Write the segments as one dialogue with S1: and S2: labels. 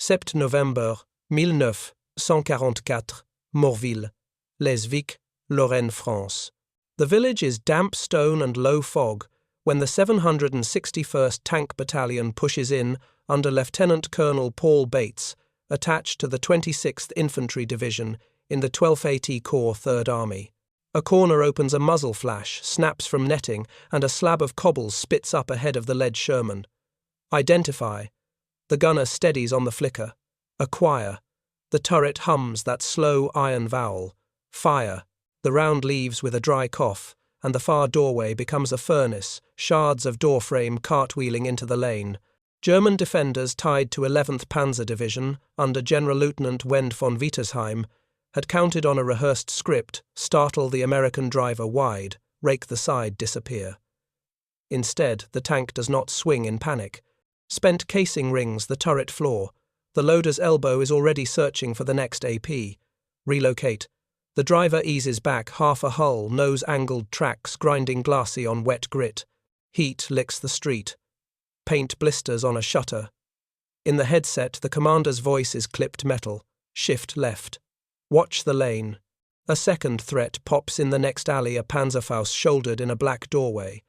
S1: 7 novembre 1944, Morville-lès-Vic, Lorraine, France. The village is damp stone and low fog when the 761st Tank Battalion pushes in under Lieutenant Colonel Paul Bates, attached to the 26th Infantry Division in the 12th AT Corps 3rd Army. A corner opens, a muzzle flash snaps from netting, and a slab of cobbles spits up ahead of the lead Sherman. Identify. The gunner steadies on the flicker. Acquire. The turret hums that slow iron vowel. Fire. The round leaves with a dry cough, and the far doorway becomes a furnace, shards of doorframe cartwheeling into the lane. German defenders tied to 11th Panzer Division under General Lieutenant Wend von Wietersheim had counted on a rehearsed script: startle the American driver wide, rake the side, disappear. Instead, the tank does not swing in panic. Spent casing rings the turret floor. The loader's elbow is already searching for the next AP. Relocate. The driver eases back, half a hull, nose-angled tracks grinding glassy on wet grit. Heat licks the street. Paint blisters on a shutter. In the headset, the commander's voice is clipped metal. Shift left. Watch the lane. A second threat pops in the next alley, a Panzerfaust shouldered in a black doorway.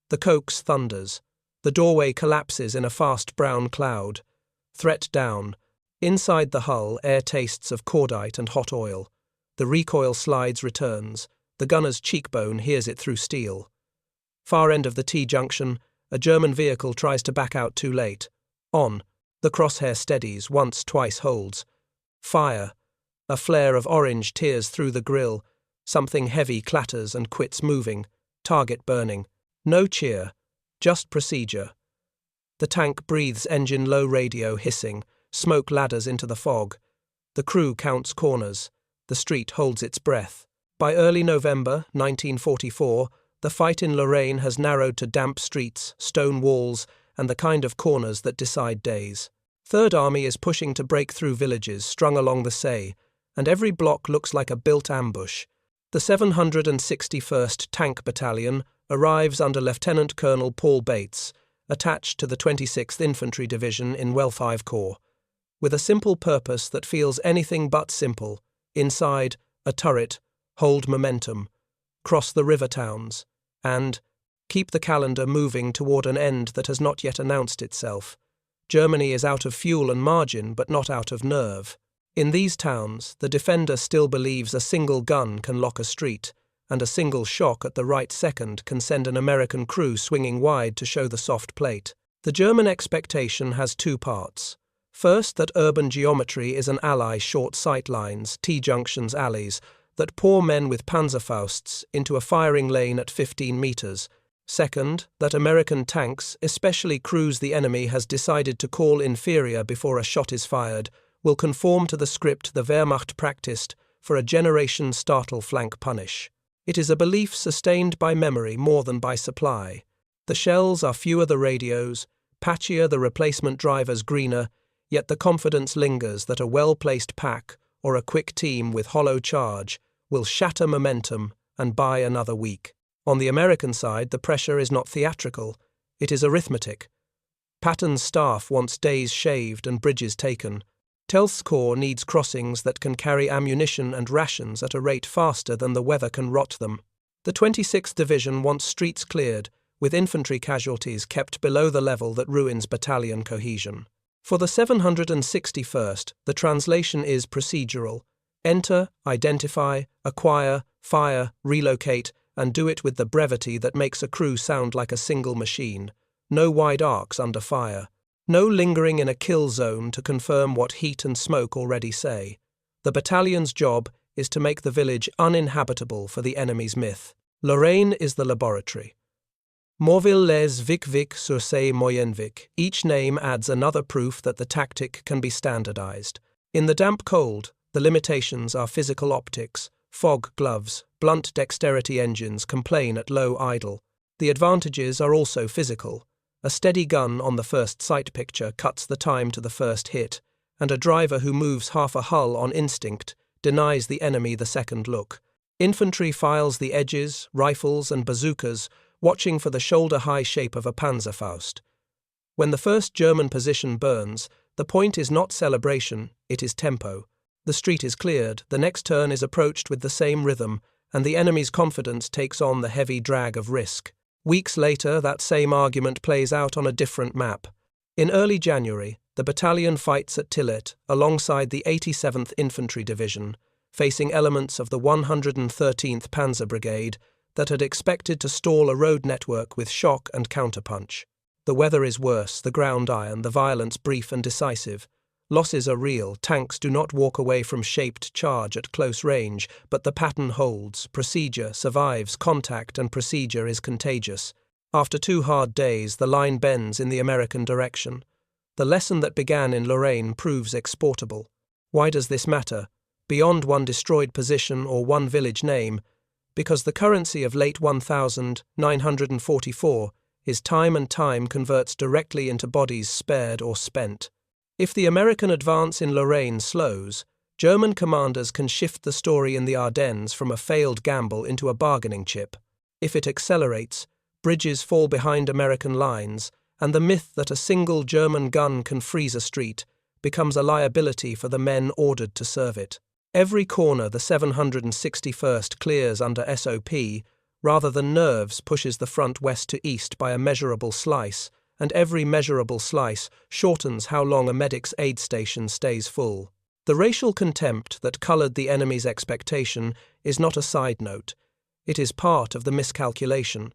S1: The coax thunders. The doorway collapses in a fast brown cloud. Threat down. Inside the hull, air tastes of cordite and hot oil. The recoil slides, returns. The gunner's cheekbone hears it through steel. Far end of the T-junction, a German vehicle tries to back out too late. On. The crosshair steadies, once, twice holds. Fire. A flare of orange tears through the grille. Something heavy clatters and quits moving. Target burning. No cheer. Just procedure. The tank breathes, engine low, radio hissing. Smoke ladders into the fog. The crew counts corners. The street holds its breath. By early November 1944, the fight in Lorraine has narrowed to damp streets, stone walls, and the kind of corners that decide days. Third Army is pushing to break through villages strung along the Say, and every block looks like a built ambush. The 761st Tank Battalion arrives under Lieutenant Colonel Paul Bates, attached to the 26th Infantry Division in Welf Corps, with a simple purpose that feels anything but simple. Inside, a turret, hold momentum, cross the river towns, and keep the calendar moving toward an end that has not yet announced itself. Germany is out of fuel and margin, but not out of nerve. In these towns, the defender still believes a single gun can lock a street, and a single shock at the right second can send an American crew swinging wide to show the soft plate. The German expectation has two parts. First, that urban geometry is an ally, short sight lines, T-junctions, alleys, that pour men with Panzerfausts into a firing lane at 15 meters. Second, that American tanks, especially crews the enemy has decided to call inferior before a shot is fired, will conform to the script the Wehrmacht practiced for a generation: startle, flank, punish. It is a belief sustained by memory more than by supply. The shells are fewer, the radios, patchier, the replacement drivers greener, yet the confidence lingers that a well-placed pack or a quick team with hollow charge will shatter momentum and buy another week. On the American side, the pressure is not theatrical, it is arithmetic. Patton's staff wants days shaved and bridges taken. Tillet's corps needs crossings that can carry ammunition and rations at a rate faster than the weather can rot them. The 26th Division wants streets cleared, with infantry casualties kept below the level that ruins battalion cohesion. For the 761st, the translation is procedural. Enter, identify, acquire, fire, relocate, and do it with the brevity that makes a crew sound like a single machine. No wide arcs under fire. No lingering in a kill zone to confirm what heat and smoke already say. The battalion's job is to make the village uninhabitable for the enemy's myth. Lorraine is the laboratory. Morville-lès-Vic, Moyen-Vic. Each name adds another proof that the tactic can be standardized. In the damp cold, the limitations are physical optics, fog gloves, blunt dexterity engines complain at low idle. The advantages are also physical. A steady gun on the first sight picture cuts the time to the first hit, and a driver who moves half a hull on instinct denies the enemy the second look. Infantry files the edges, rifles and bazookas, watching for the shoulder-high shape of a Panzerfaust. When the first German position burns, The point is not celebration, it is tempo. The street is cleared, the next turn is approached with the same rhythm, and the enemy's confidence takes on the heavy drag of risk. Weeks later, that same argument plays out on a different map. In early January, the battalion fights at Tillet alongside the 87th Infantry Division, facing elements of the 113th Panzer Brigade that had expected to stall a road network with shock and counterpunch. The weather is worse, the ground iron, the violence brief and decisive. Losses are real, tanks do not walk away from shaped charge at close range, but the pattern holds, procedure survives, contact and procedure is contagious. After 2 hard days, the line bends in the American direction. The lesson that began in Lorraine proves exportable. Why does this matter? Beyond one destroyed position or one village name, because the currency of late 1944 is time, and time converts directly into bodies spared or spent. If the American advance in Lorraine slows, German commanders can shift the story in the Ardennes from a failed gamble into a bargaining chip. If it accelerates, bridges fall behind American lines, and the myth that a single German gun can freeze a street becomes a liability for the men ordered to serve it. Every corner the 761st clears under SOP, rather than nerves, pushes the front west to east by a measurable slice, and every measurable slice shortens how long a medic's aid station stays full. The racial contempt that colored the enemy's expectation is not a side note. It is part of the miscalculation.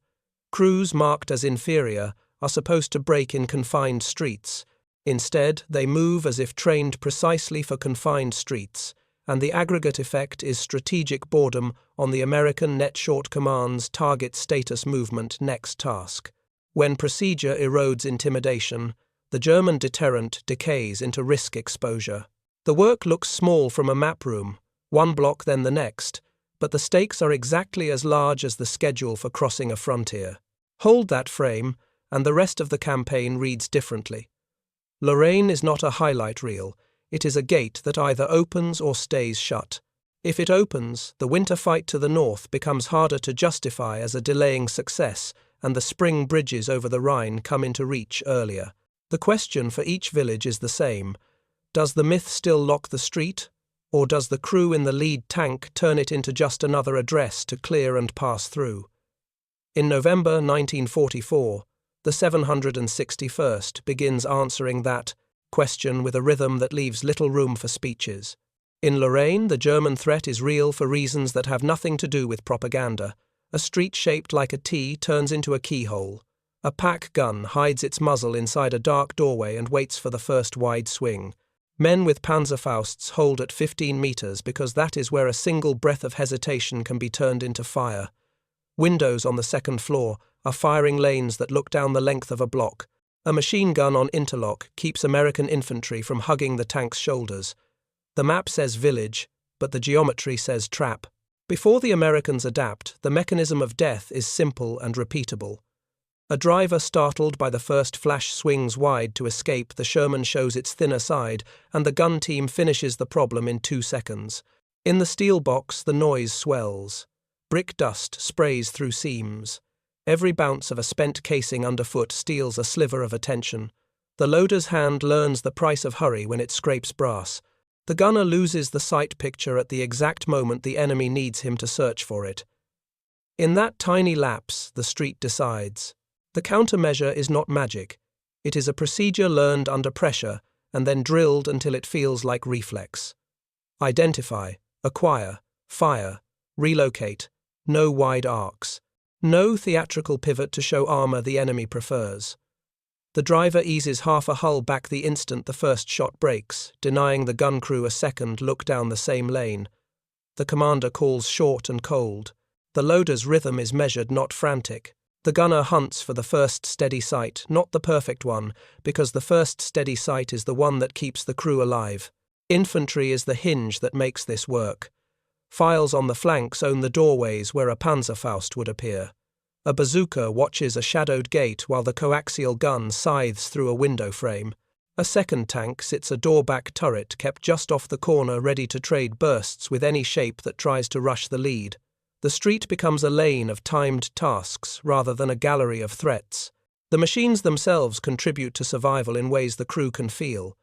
S1: Crews marked as inferior are supposed to break in confined streets. Instead, they move as if trained precisely for confined streets, and the aggregate effect is strategic boredom on the American Net Short Command's target status movement next task. When procedure erodes intimidation, the German deterrent decays into risk exposure. The work looks small from a map room, one block then the next, but the stakes are exactly as large as the schedule for crossing a frontier. Hold that frame, and the rest of the campaign reads differently. Lorraine is not a highlight reel, it is a gate that either opens or stays shut. If it opens, the winter fight to the north becomes harder to justify as a delaying success, and the spring bridges over the Rhine come into reach earlier. The question for each village is the same. Does the myth still lock the street, or does the crew in the lead tank turn it into just another address to clear and pass through? In November 1944, the 761st begins answering that question with a rhythm that leaves little room for speeches. In Lorraine, the German threat is real for reasons that have nothing to do with propaganda. A street shaped like a T turns into a keyhole. A pack gun hides its muzzle inside a dark doorway and waits for the first wide swing. Men with Panzerfausts hold at 15 meters because that is where a single breath of hesitation can be turned into fire. Windows on the second floor are firing lanes that look down the length of a block. A machine gun on interlock keeps American infantry from hugging the tank's shoulders. The map says village, but the geometry says trap. Before the Americans adapt, the mechanism of death is simple and repeatable. A driver startled by the first flash swings wide to escape, the Sherman shows its thinner side, and the gun team finishes the problem in 2 seconds. In the steel box, the noise swells. Brick dust sprays through seams. Every bounce of a spent casing underfoot steals a sliver of attention. The loader's hand learns the price of hurry when it scrapes brass. The gunner loses the sight picture at the exact moment the enemy needs him to search for it. In that tiny lapse, the street decides. The countermeasure is not magic. It is a procedure learned under pressure and then drilled until it feels like reflex. Identify, acquire, fire, relocate, no wide arcs. No theatrical pivot to show armor the enemy prefers. The driver eases half a hull back the instant the first shot breaks, denying the gun crew a second look down the same lane. The commander calls short and cold. The loader's rhythm is measured, not frantic. The gunner hunts for the first steady sight, not the perfect one, because the first steady sight is the one that keeps the crew alive. Infantry is the hinge that makes this work. Files on the flanks own the doorways where a Panzerfaust would appear. A bazooka watches a shadowed gate while the coaxial gun scythes through a window frame. A second tank sits a door-back turret kept just off the corner ready to trade bursts with any shape that tries to rush the lead. The street becomes a lane of timed tasks rather than a gallery of threats. The machines themselves contribute to survival in ways the crew can feel.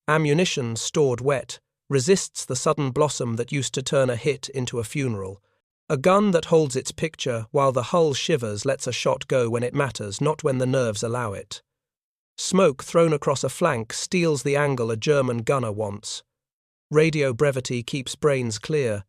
S1: Ammunition, stored wet, resists the sudden blossom that used to turn a hit into a funeral. A gun that holds its picture while the hull shivers lets a shot go when it matters, not when the nerves allow it. Smoke thrown across a flank steals the angle a German gunner wants. Radio brevity keeps brains clear.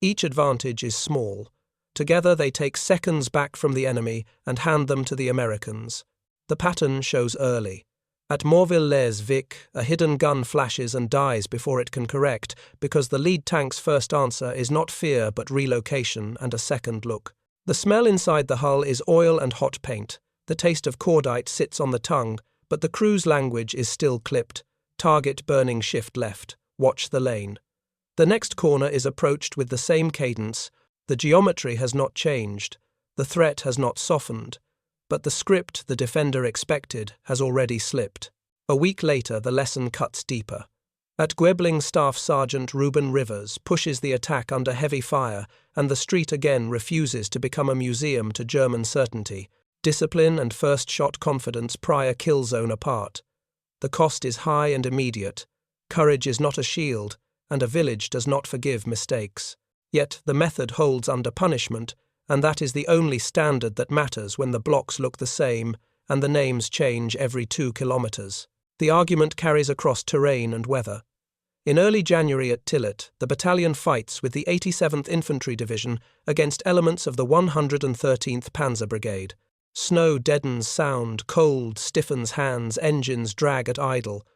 S1: Each advantage is small. Together they take seconds back from the enemy and hand them to the Americans. The pattern shows early. At Morville-lès-Vic, a hidden gun flashes and dies before it can correct, because the lead tank's first answer is not fear but relocation and a second look. The smell inside the hull is oil and hot paint. The taste of cordite sits on the tongue, but the crew's language is still clipped. Target burning shift left. Watch the lane. The next corner is approached with the same cadence. The geometry has not changed. The threat has not softened. But the script the defender expected has already slipped. A week later, the lesson cuts deeper. At Guebling, Staff Sergeant Ruben Rivers pushes the attack under heavy fire, and the street again refuses to become a museum to German certainty. Discipline and first-shot confidence pry a kill zone apart. The cost is high and immediate. Courage is not a shield, and a village does not forgive mistakes. Yet the method holds under punishment, and that is the only standard that matters when the blocks look the same and the names change every 2 kilometers. The argument carries across terrain and weather. In early January at Tillet, the battalion fights with the 87th Infantry Division against elements of the 113th Panzer Brigade. Snow deadens sound, cold stiffens hands, engines drag at idle.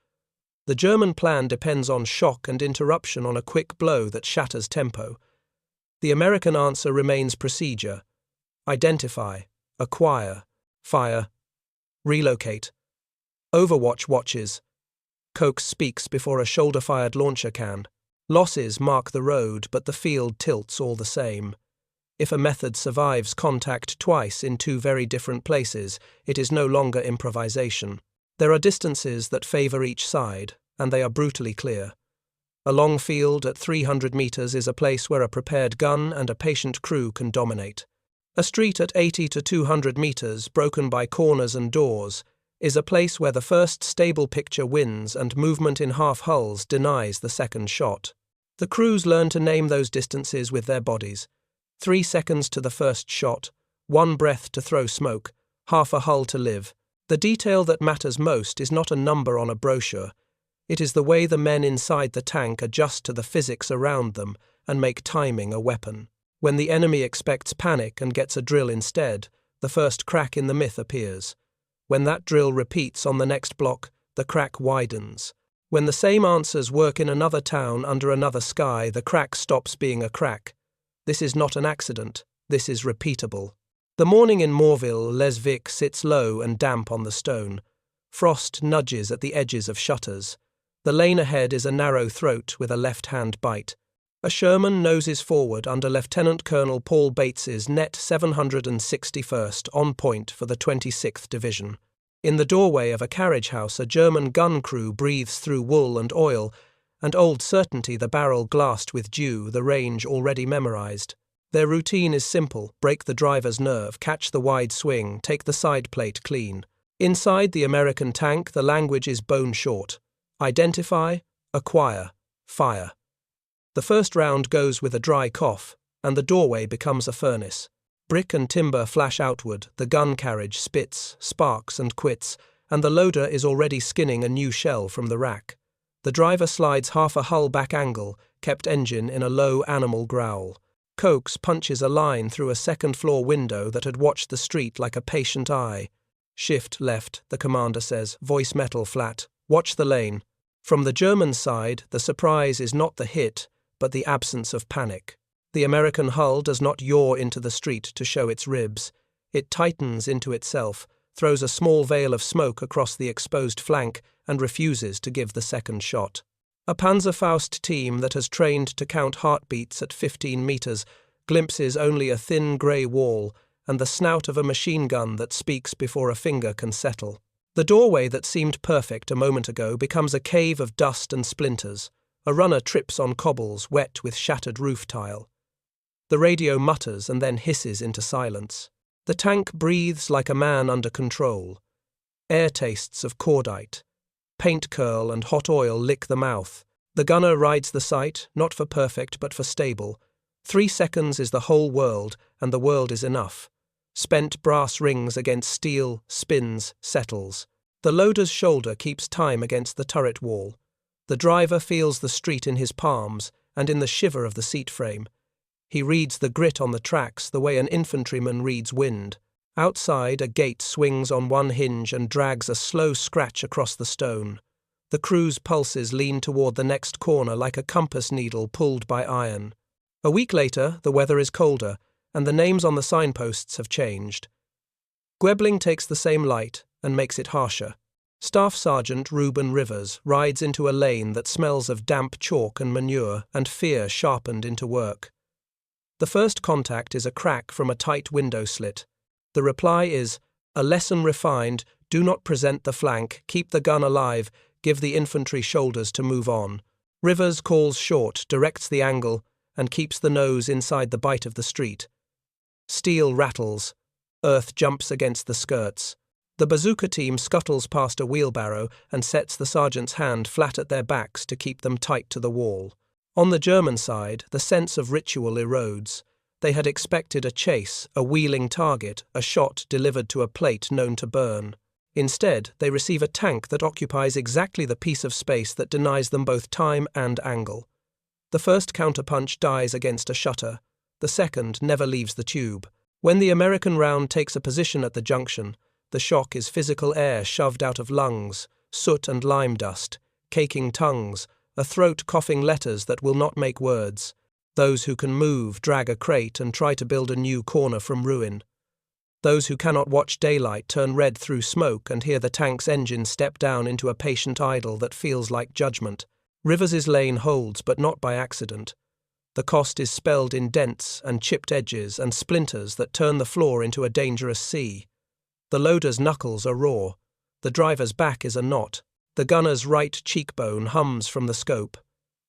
S1: The German plan depends on shock and interruption on a quick blow that shatters tempo. The American answer remains procedure. Identify, acquire, fire, relocate. Overwatch watches. Coax speaks before a shoulder-fired launcher can. Losses mark the road, but the field tilts all the same. If a method survives contact twice in 2 very different places, it is no longer improvisation. There are distances that favor each side, and they are brutally clear. A long field at 300 meters is a place where a prepared gun and a patient crew can dominate. A street at 80 to 200 meters, broken by corners and doors, is a place where the first stable picture wins and movement in half hulls denies the second shot. The crews learn to name those distances with their bodies. 3 seconds to the first shot, 1 breath to throw smoke, half a hull to live. The detail that matters most is not a number on a brochure. It is the way the men inside the tank adjust to the physics around them and make timing a weapon. When the enemy expects panic and gets a drill instead, the first crack in the myth appears. When that drill repeats on the next block, the crack widens. When the same answers work in another town under another sky, the crack stops being a crack. This is not an accident. This is repeatable. The morning in Morville-lès-Vic sits low and damp on the stone. Frost nudges at the edges of shutters. The lane ahead is a narrow throat with a left-hand bite. A Sherman noses forward under Lieutenant Colonel Paul Bates's net 761st on point for the 26th Division. In the doorway of a carriage house, a German gun crew breathes through wool and oil, and old certainty, the barrel glassed with dew, the range already memorized. Their routine is simple: break the driver's nerve, catch the wide swing, take the side plate clean. Inside the American tank, the language is bone short. Identify, acquire, fire. The first round goes with a dry cough, and the doorway becomes a furnace. Brick and timber flash outward, the gun carriage spits, sparks and quits, and the loader is already skinning a new shell from the rack. The driver slides half a hull back angle, kept engine in a low animal growl. Coax punches a line through a second-floor window that had watched the street like a patient eye. Shift left, the commander says, voice metal flat. Watch the lane. From the German side, the surprise is not the hit, but the absence of panic. The American hull does not yaw into the street to show its ribs. It tightens into itself, throws a small veil of smoke across the exposed flank, and refuses to give the second shot. A Panzerfaust team that has trained to count heartbeats at 15 meters glimpses only a thin grey wall and the snout of a machine gun that speaks before a finger can settle. The doorway that seemed perfect a moment ago becomes a cave of dust and splinters. A runner trips on cobbles wet with shattered roof tile. The radio mutters and then hisses into silence. The tank breathes like a man under control. Air tastes of cordite. paint curl and hot oil lick the mouth. The gunner rides the sight, not for perfect but for stable. 3 seconds is the whole world, and the world is enough. Spent brass rings against steel, spins, settles. The loader's shoulder keeps time against the turret wall. The driver feels the street in his palms and in the shiver of the seat frame. He reads the grit on the tracks the way an infantryman reads wind. Outside, a gate swings on one hinge and drags a slow scratch across the stone. The crew's pulses lean toward the next corner like a compass needle pulled by iron. A week later, the weather is colder, and the names on the signposts have changed. Guebling takes the same light and makes it harsher. Staff Sergeant Ruben Rivers rides into a lane that smells of damp chalk and manure and fear sharpened into work. The first contact is a crack from a tight window slit. The reply is, "A lesson refined, do not present the flank, keep the gun alive, give the infantry shoulders to move on." Rivers calls short, directs the angle, and keeps the nose inside the bite of the street. Steel rattles. Earth jumps against the skirts. The bazooka team scuttles past a wheelbarrow and sets the sergeant's hand flat at their backs to keep them tight to the wall. On the German side, the sense of ritual erodes. They had expected a chase, a wheeling target, a shot delivered to a plate known to burn. Instead, they receive a tank that occupies exactly the piece of space that denies them both time and angle. The first counterpunch dies against a shutter. The second never leaves the tube. When the American round takes a position at the junction, the shock is physical air shoved out of lungs, soot and lime dust, caking tongues, a throat coughing letters that will not make words. Those who can move drag a crate and try to build a new corner from ruin. Those who cannot watch daylight turn red through smoke and hear the tank's engine step down into a patient idle that feels like judgment. Rivers's lane holds, but not by accident. The cost is spelled in dents and chipped edges and splinters that turn the floor into a dangerous sea. The loader's knuckles are raw. The driver's back is a knot. The gunner's right cheekbone hums from the scope.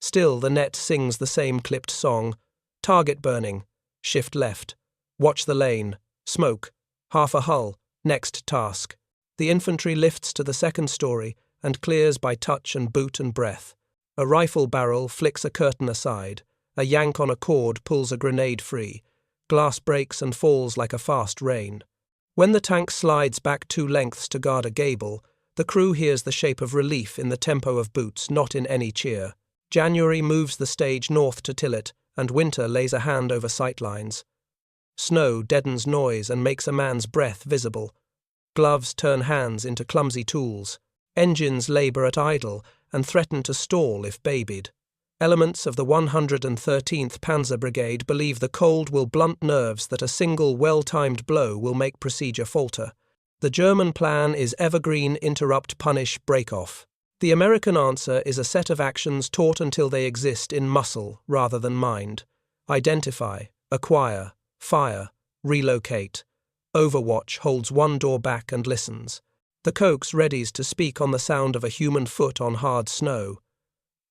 S1: Still, the net sings the same clipped song. Target burning. Shift left. Watch the lane. Smoke. Half a hull. Next task. The infantry lifts to the second story and clears by touch and boot and breath. A rifle barrel flicks a curtain aside. A yank on a cord pulls a grenade free. Glass breaks and falls like a fast rain. When the tank slides back 2 lengths to guard a gable, the crew hears the shape of relief in the tempo of boots, not in any cheer. January moves the stage north to Tillet, and winter lays a hand over sightlines. Snow deadens noise and makes a man's breath visible. Gloves turn hands into clumsy tools. Engines labour at idle and threaten to stall if babied. Elements of the 113th Panzer Brigade believe the cold will blunt nerves that a single well-timed blow will make procedure falter. The German plan is evergreen, interrupt, punish, break off. The American answer is a set of actions taught until they exist in muscle rather than mind. Identify, acquire, fire, relocate. Overwatch holds one door back and listens. The coax readies to speak on the sound of a human foot on hard snow.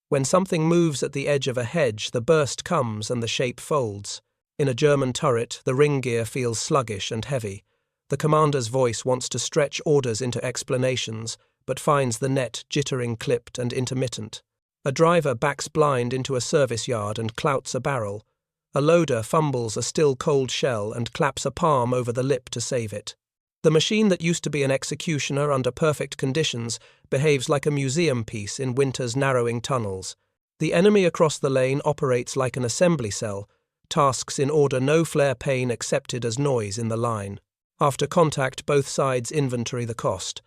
S1: When something moves at the edge of a hedge, the burst comes and the shape folds. In a German turret, the ring gear feels sluggish and heavy. The commander's voice wants to stretch orders into explanations, but finds the net jittering, clipped and intermittent. A driver backs blind into a service yard and clouts a barrel. A loader fumbles a still cold shell and claps a palm over the lip to save it. The machine that used to be an executioner under perfect conditions behaves like a museum piece in winter's narrowing tunnels. The enemy across the lane operates like an assembly cell, tasks in order, no flare pane accepted as noise in the line. After contact, both sides inventory the cost.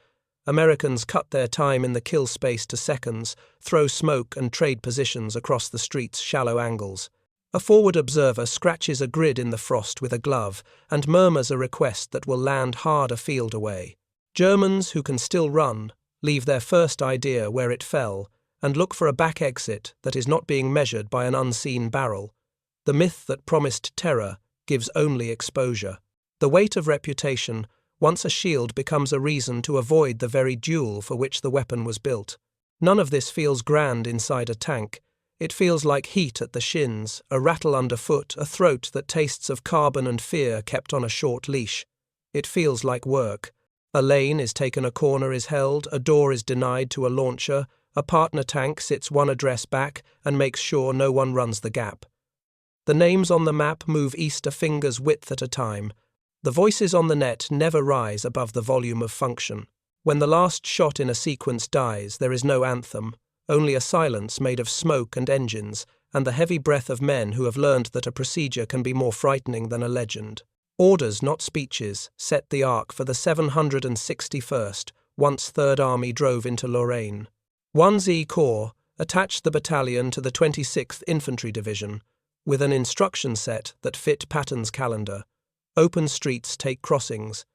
S1: Americans cut their time in the kill space to seconds, throw smoke and trade positions across the street's shallow angles. A forward observer scratches a grid in the frost with a glove and murmurs a request that will land hard a field away. Germans who can still run leave their first idea where it fell and look for a back exit that is not being measured by an unseen barrel. The myth that promised terror gives only exposure. The weight of reputation, once a shield, becomes a reason to avoid the very duel for which the weapon was built. None of this feels grand inside a tank. It feels like heat at the shins, a rattle underfoot, a throat that tastes of carbon and fear kept on a short leash. It feels like work. A lane is taken, a corner is held, a door is denied to a launcher, a partner tank sits one address back and makes sure no one runs the gap. The names on the map move east a finger's width at a time. The voices on the net never rise above the volume of function. When the last shot in a sequence dies, there is no anthem, only a silence made of smoke and engines, and the heavy breath of men who have learned that a procedure can be more frightening than a legend. Orders, not speeches, set the arc for the 761st, once Third Army drove into Lorraine. 1Z Corps attached the battalion to the 26th Infantry Division, with an instruction set that fit Patton's calendar. Open streets take crossings.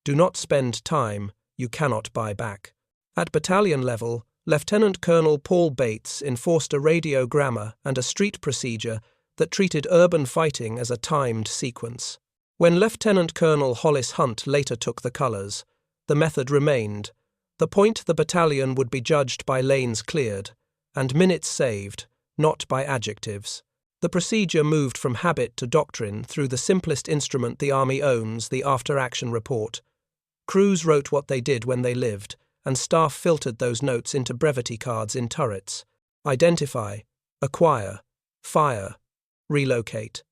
S1: Do not spend time you cannot buy back. At battalion level, Lieutenant Colonel Paul Bates enforced a radiogrammar and a street procedure that treated urban fighting as a timed sequence. When Lieutenant Colonel Hollis Hunt later took the colours, the method remained. The point the battalion would be judged by lanes cleared, and minutes saved, not by adjectives. The procedure moved from habit to doctrine through the simplest instrument the Army owns, the after-action report. Crews wrote what they did when they lived, and staff filtered those notes into brevity cards in turrets. Identify, acquire, fire, relocate.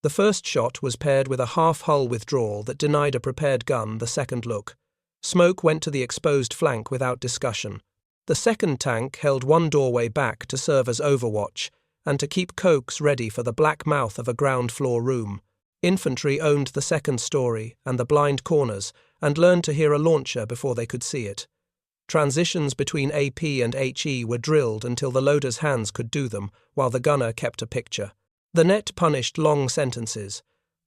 S1: The first shot was paired with a half-hull withdrawal that denied a prepared gun the second look. Smoke went to the exposed flank without discussion. The second tank held one doorway back to serve as overwatch, and to keep coax ready for the black mouth of a ground-floor room. Infantry owned the second story and the blind corners, and learned to hear a launcher before they could see it. Transitions between AP and HE were drilled until the loader's hands could do them, while the gunner kept a picture. The net punished long sentences.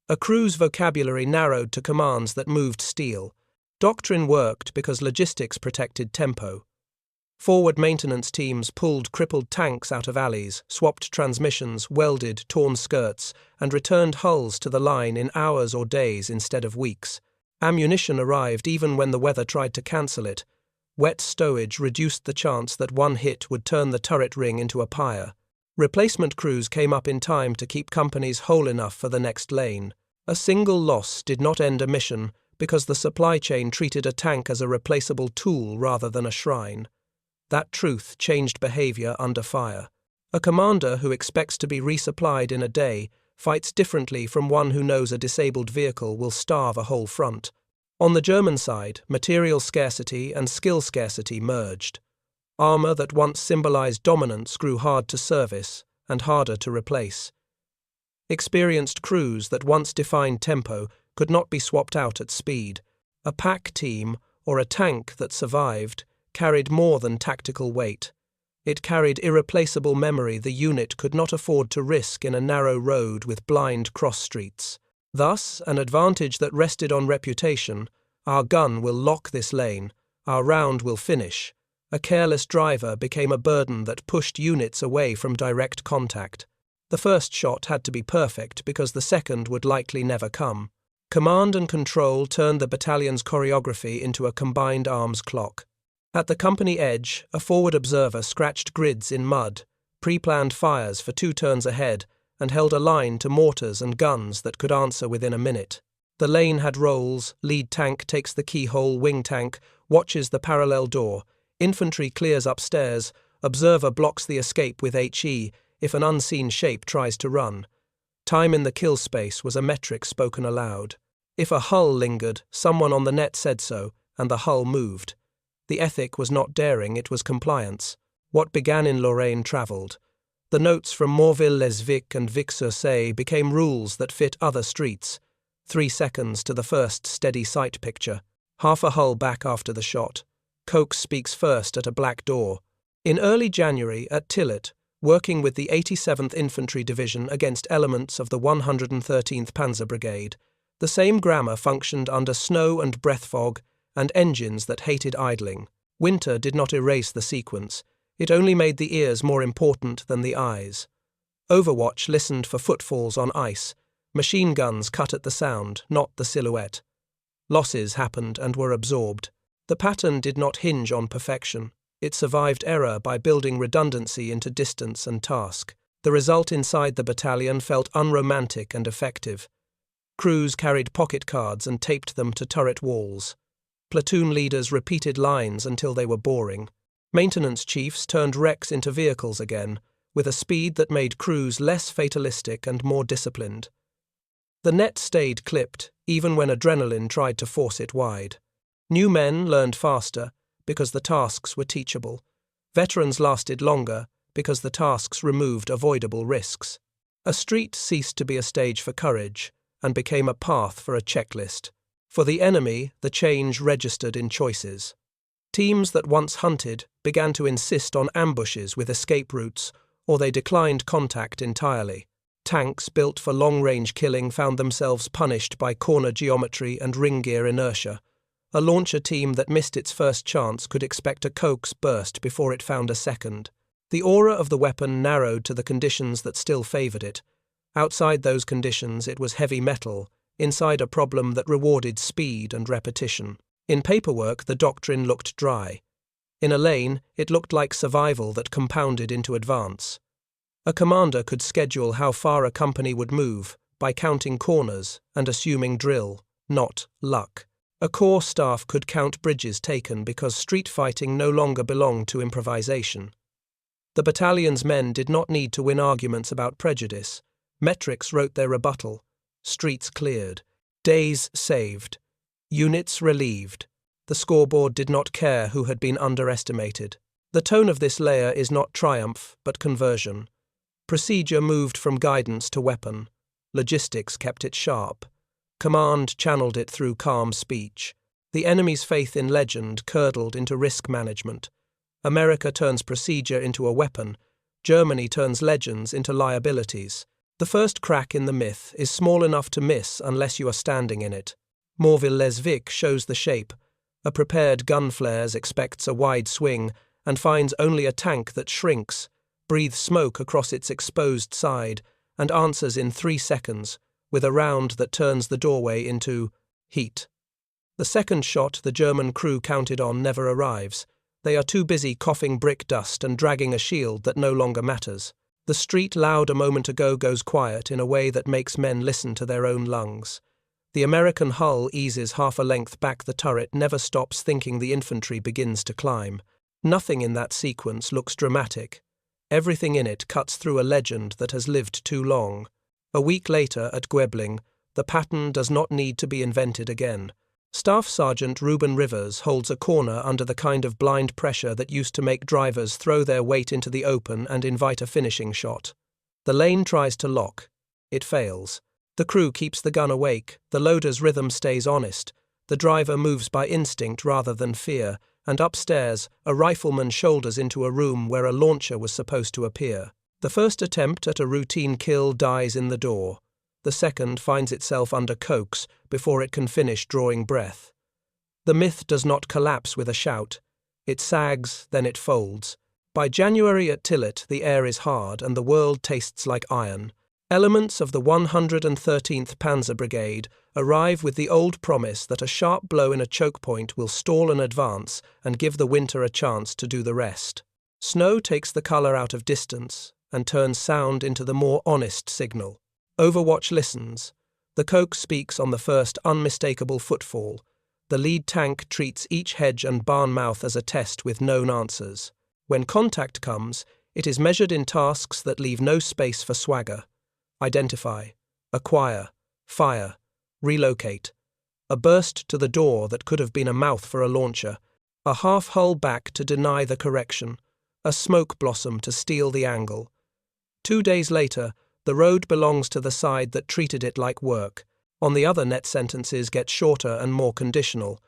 S1: A crew's vocabulary narrowed to commands that moved steel. Doctrine worked because logistics protected tempo. Forward maintenance teams pulled crippled tanks out of alleys, swapped transmissions, welded torn skirts, and returned hulls to the line in hours or days instead of weeks. Ammunition arrived even when the weather tried to cancel it. Wet stowage reduced the chance that one hit would turn the turret ring into a pyre. Replacement crews came up in time to keep companies whole enough for the next lane. A single loss did not end a mission because the supply chain treated a tank as a replaceable tool rather than a shrine. That truth changed behavior under fire. A commander who expects to be resupplied in a day fights differently from one who knows a disabled vehicle will starve a whole front. On the German side, material scarcity and skill scarcity merged. Armour that once symbolized dominance grew hard to service and harder to replace. Experienced crews that once defined tempo could not be swapped out at speed. A pack team, or a tank that survived, carried more than tactical weight. It carried irreplaceable memory the unit could not afford to risk in a narrow road with blind cross streets. Thus, an advantage that rested on reputation. Our gun will lock this lane. Our round will finish. A careless driver became a burden that pushed units away from direct contact. The first shot had to be perfect because the second would likely never come. Command and control turned the battalion's choreography into a combined arms clock. At the company edge, a forward observer scratched grids in mud, pre-planned fires for 2 turns ahead, and held a line to mortars and guns that could answer within a minute. The lane had roles, lead tank takes the keyhole, wing tank watches the parallel door, infantry clears upstairs, observer blocks the escape with HE if an unseen shape tries to run. Time in the kill space was a metric spoken aloud. If a hull lingered, someone on the net said so, and the hull moved. The ethic was not daring, it was compliance. What began in Lorraine travelled. The notes from Morville-lès-Vic and Vic-sur-Seille became rules that fit other streets. 3 seconds to the first steady sight picture. Half a hull back after the shot. Coax speaks first at a black door. In early January, at Tillet, working with the 87th Infantry Division against elements of the 113th Panzer Brigade, the same grammar functioned under snow and breath fog and engines that hated idling. Winter did not erase the sequence. It only made the ears more important than the eyes. Overwatch listened for footfalls on ice. Machine guns cut at the sound, not the silhouette. Losses happened and were absorbed. The pattern did not hinge on perfection. It survived error by building redundancy into distance and task. The result inside the battalion felt unromantic and effective. Crews carried pocket cards and taped them to turret walls. Platoon leaders repeated lines until they were boring. Maintenance chiefs turned wrecks into vehicles again, with a speed that made crews less fatalistic and more disciplined. The net stayed clipped, even when adrenaline tried to force it wide. New men learned faster, because the tasks were teachable. Veterans lasted longer, because the tasks removed avoidable risks. A street ceased to be a stage for courage, and became a path for a checklist. For the enemy, the change registered in choices. Teams that once hunted began to insist on ambushes with escape routes, or they declined contact entirely. Tanks built for long-range killing found themselves punished by corner geometry and ring gear inertia. A launcher team that missed its first chance could expect a coax burst before it found a second. The aura of the weapon narrowed to the conditions that still favored it. Outside those conditions, it was heavy metal, inside a problem that rewarded speed and repetition. In paperwork, the doctrine looked dry. In a lane, it looked like survival that compounded into advance. A commander could schedule how far a company would move by counting corners and assuming drill, not luck. A corps staff could count bridges taken because street fighting no longer belonged to improvisation. The battalion's men did not need to win arguments about prejudice. Metrics wrote their rebuttal. Streets cleared. Days saved. Units relieved. The scoreboard did not care who had been underestimated. The tone of this layer is not triumph, but conversion. Procedure moved from guidance to weapon. Logistics kept it sharp. Command channeled it through calm speech. The enemy's faith in legend curdled into risk management. America turns procedure into a weapon. Germany turns legends into liabilities. The first crack in the myth is small enough to miss unless you are standing in it. Morville-lès-Vic shows the shape. A prepared gun flares expects a wide swing and finds only a tank that shrinks, breathes smoke across its exposed side, and answers in 3 seconds, with a round that turns the doorway into heat. The second shot the German crew counted on never arrives. They are too busy coughing brick dust and dragging a shield that no longer matters. The street loud a moment ago goes quiet in a way that makes men listen to their own lungs. The American hull eases half a length back. The turret never stops thinking. The infantry begins to climb. Nothing in that sequence looks dramatic. Everything in it cuts through a legend that has lived too long. A week later at Guebling, the pattern does not need to be invented again. Staff Sergeant Ruben Rivers holds a corner under the kind of blind pressure that used to make drivers throw their weight into the open and invite a finishing shot. The lane tries to lock. It fails. The crew keeps the gun awake. The loader's rhythm stays honest. The driver moves by instinct rather than fear. And upstairs, a rifleman shoulders into a room where a launcher was supposed to appear. The first attempt at a routine kill dies in the door. The second finds itself under coax before it can finish drawing breath. The myth does not collapse with a shout. It sags, then it folds. By January at Tillet, the air is hard and the world tastes like iron. Elements of the 113th Panzer Brigade arrive with the old promise that a sharp blow in a choke point will stall an advance and give the winter a chance to do the rest. Snow takes the colour out of distance and turns sound into the more honest signal. Overwatch listens. The coax speaks on the first unmistakable footfall. The lead tank treats each hedge and barn mouth as a test with known answers. When contact comes, it is measured in tasks that leave no space for swagger. Identify, acquire, fire, relocate. A burst to the door that could have been a mouth for a launcher. A half-hull back to deny the correction. A smoke blossom to steal the angle. 2 days later, the road belongs to the side that treated it like work. On the other, net sentences get shorter and more conditional.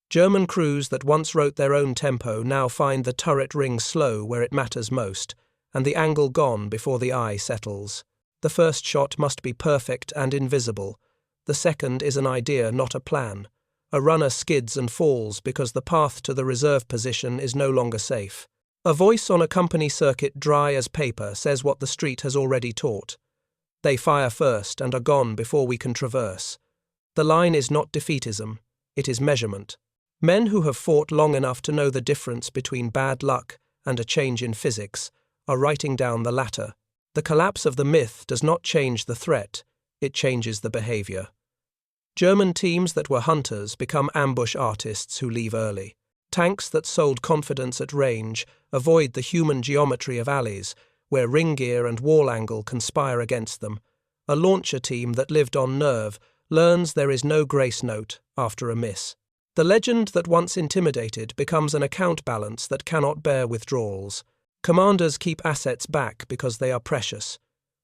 S1: German crews that once wrote their own tempo now find the turret ring slow where it matters most, and the angle gone before the eye settles. The first shot must be perfect and invisible. The second is an idea, not a plan. A runner skids and falls because the path to the reserve position is no longer safe. A voice on a company circuit dry as paper says what the street has already taught. They fire first and are gone before we can traverse. The line is not defeatism, it is measurement. Men who have fought long enough to know the difference between bad luck and a change in physics are writing down the latter. The collapse of the myth does not change the threat, it changes the behavior. German teams that were hunters become ambush artists who leave early. Tanks that sold confidence at range avoid the human geometry of alleys, where ring gear and wall angle conspire against them. A launcher team that lived on nerve learns there is no grace note after a miss. The legend that once intimidated becomes an account balance that cannot bear withdrawals. Commanders keep assets back because they are precious.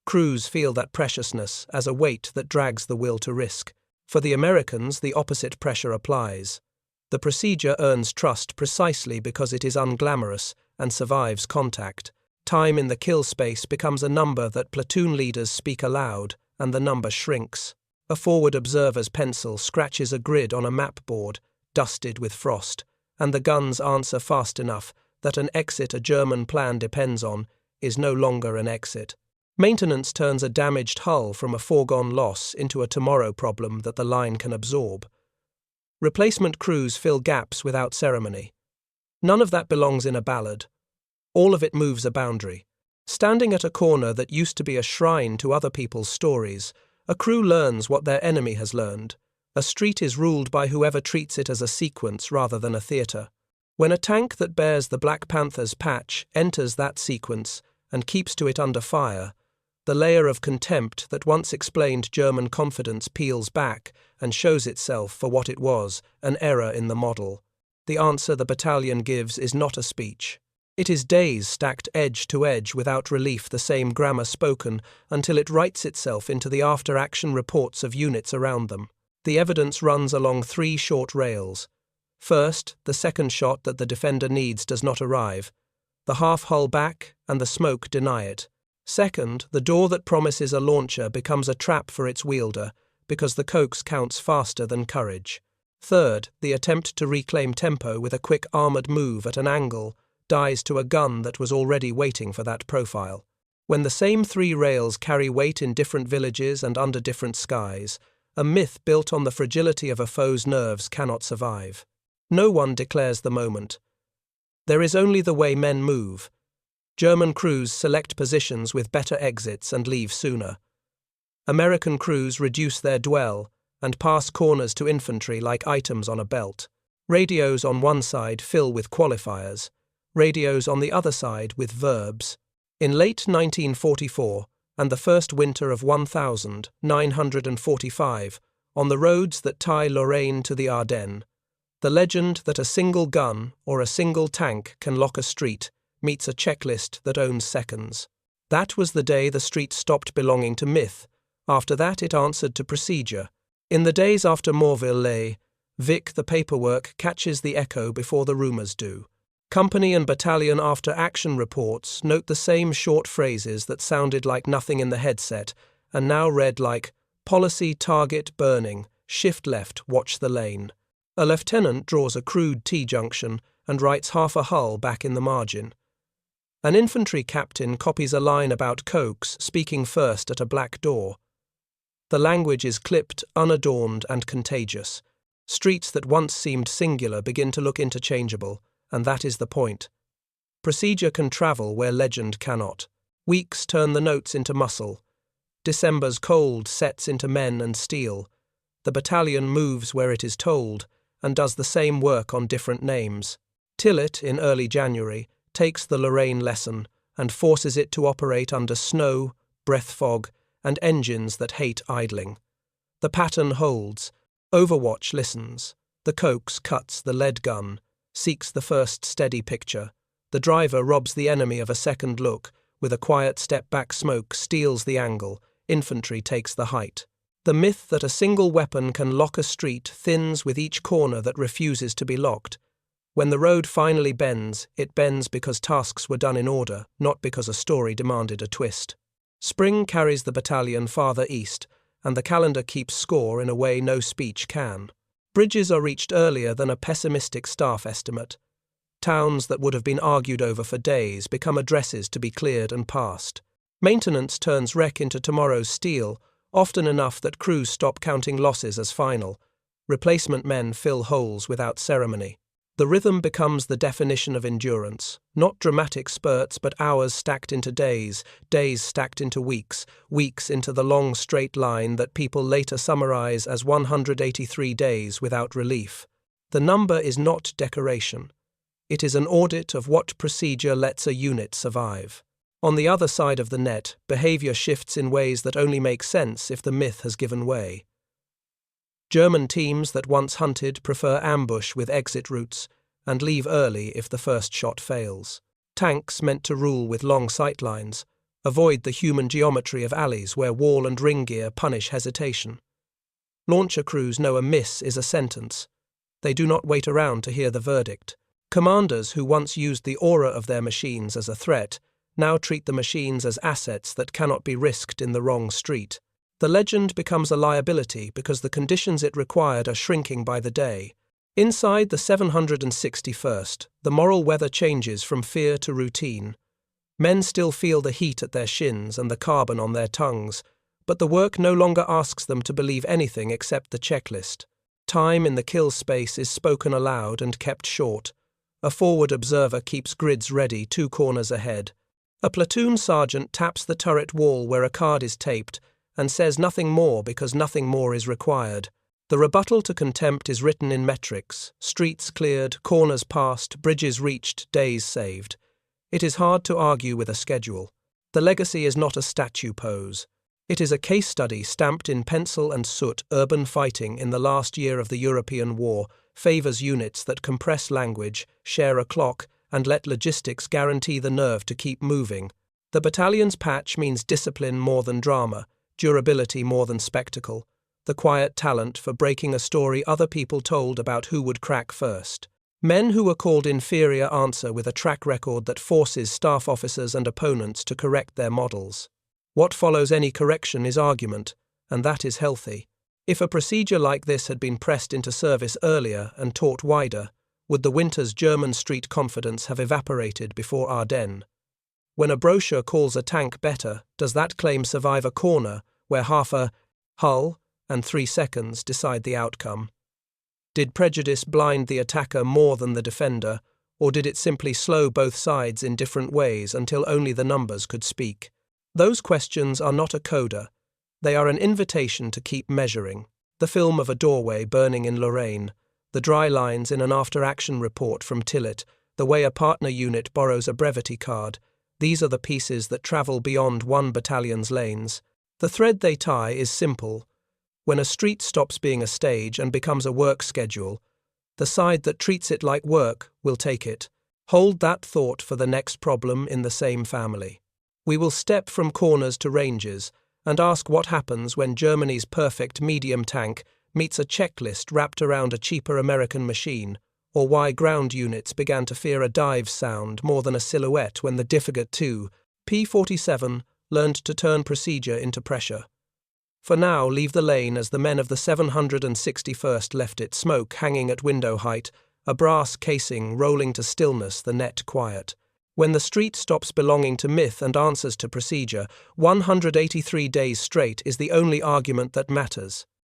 S1: Crews feel that preciousness as a weight that drags the will to risk. For the Americans, the opposite pressure applies. The procedure earns trust precisely because it is unglamorous and survives contact. Time in the kill space becomes a number that platoon leaders speak aloud, and the number shrinks. A forward observer's pencil scratches a grid on a map board, dusted with frost, and the guns answer fast enough that an exit a German plan depends on is no longer an exit. Maintenance turns a damaged hull from a foregone loss into a tomorrow problem that the line can absorb. Replacement crews fill gaps without ceremony. None of that belongs in a ballad. All of it moves a boundary. Standing at a corner that used to be a shrine to other people's stories, a crew learns what their enemy has learned. A street is ruled by whoever treats it as a sequence rather than a theatre. When a tank that bears the Black Panthers patch enters that sequence and keeps to it under fire, the layer of contempt that once explained German confidence peels back and shows itself for what it was, an error in the model. The answer the battalion gives is not a speech. It is days stacked edge to edge without relief the same grammar spoken until it writes itself into the after-action reports of units around them. The evidence runs along 3 short rails. First, the second shot that the defender needs does not arrive. The half-hull back and the smoke deny it. Second, the door that promises a launcher becomes a trap for its wielder because the coax counts faster than courage. Third, the attempt to reclaim tempo with a quick armoured move at an angle dies to a gun that was already waiting for that profile. When the same 3 rails carry weight in different villages and under different skies, a myth built on the fragility of a foe's nerves cannot survive. No one declares the moment. There is only the way men move. German crews select positions with better exits and leave sooner. American crews reduce their dwell and pass corners to infantry like items on a belt. Radios on one side fill with qualifiers, radios on the other side with verbs. In late 1944 and the first winter of 1945, on the roads that tie Lorraine to the Ardennes, the legend that a single gun or a single tank can lock a street meets a checklist that owns seconds. That was the day the street stopped belonging to myth. After that it answered to procedure. In the days after Morville-lès-Vic, the paperwork catches the echo before the rumours do. Company and battalion after-action reports note the same short phrases that sounded like nothing in the headset and now read like, policy target burning, shift left, watch the lane. A lieutenant draws a crude T-junction and writes half a hull back in the margin. An infantry captain copies a line about coax, speaking first at a black door. The language is clipped, unadorned, and contagious. Streets that once seemed singular begin to look interchangeable, and that is the point. Procedure can travel where legend cannot. Weeks turn the notes into muscle. December's cold sets into men and steel. The battalion moves where it is told, and does the same work on different names. Tillet, in early January, takes the Lorraine lesson and forces it to operate under snow, breath fog, and engines that hate idling. The pattern holds. Overwatch listens. The coax cuts the lead gun, seeks the first steady picture. The driver robs the enemy of a second look. With a quiet step-back smoke steals the angle. Infantry takes the height. The myth that a single weapon can lock a street thins with each corner that refuses to be locked. When the road finally bends, it bends because tasks were done in order, not because a story demanded a twist. Spring carries the battalion farther east, and the calendar keeps score in a way no speech can. Bridges are reached earlier than a pessimistic staff estimate. Towns that would have been argued over for days become addresses to be cleared and passed. Maintenance turns wreck into tomorrow's steel, often enough that crews stop counting losses as final. Replacement men fill holes without ceremony. The rhythm becomes the definition of endurance, not dramatic spurts but hours stacked into days, days stacked into weeks, weeks into the long straight line that people later summarize as 183 days without relief. The number is not decoration. It is an audit of what procedure lets a unit survive. On the other side of the net, behavior shifts in ways that only make sense if the myth has given way. German teams that once hunted prefer ambush with exit routes and leave early if the first shot fails. Tanks meant to rule with long sightlines avoid the human geometry of alleys where wall and ring gear punish hesitation. Launcher crews know a miss is a sentence. They do not wait around to hear the verdict. Commanders who once used the aura of their machines as a threat now treat the machines as assets that cannot be risked in the wrong street. The legend becomes a liability because the conditions it required are shrinking by the day. Inside the 761st, the moral weather changes from fear to routine. Men still feel the heat at their shins and the carbon on their tongues, but the work no longer asks them to believe anything except the checklist. Time in the kill space is spoken aloud and kept short. A forward observer keeps grids ready 2 corners ahead. A platoon sergeant taps the turret wall where a card is taped and says nothing more because nothing more is required. The rebuttal to contempt is written in metrics: streets cleared, corners passed, bridges reached, days saved. It is hard to argue with a schedule. The legacy is not a statue pose. It is a case study stamped in pencil and soot. Urban fighting in the last year of the European War favors units that compress language, share a clock, and let logistics guarantee the nerve to keep moving. The battalion's patch means discipline more than drama, durability more than spectacle, the quiet talent for breaking a story other people told about who would crack first. Men who are called inferior answer with a track record that forces staff officers and opponents to correct their models. What follows any correction is argument, and that is healthy. If a procedure like this had been pressed into service earlier and taught wider, would the winter's German street confidence have evaporated before Ardennes? When a brochure calls a tank better, does that claim survive a corner where half a hull and 3 seconds decide the outcome? Did prejudice blind the attacker more than the defender, or did it simply slow both sides in different ways until only the numbers could speak? Those questions are not a coda. They are an invitation to keep measuring. The film of a doorway burning in Lorraine, the dry lines in an after-action report from Tillet, the way a partner unit borrows a brevity card, these are the pieces that travel beyond one battalion's lanes. The thread they tie is simple. When a street stops being a stage and becomes a work schedule, the side that treats it like work will take it. Hold that thought for the next problem in the same family. We will step from corners to ranges and ask what happens when Germany's perfect medium tank meets a checklist wrapped around a cheaper American machine, or why ground units began to fear a dive sound more than a silhouette when the Diffigate 2, P-47, learned to turn procedure into pressure. For now, leave the lane as the men of the 761st left it, smoke hanging at window height, a brass casing rolling to stillness, the net quiet. When the street stops belonging to myth and answers to procedure, 183 days straight is the only argument that matters.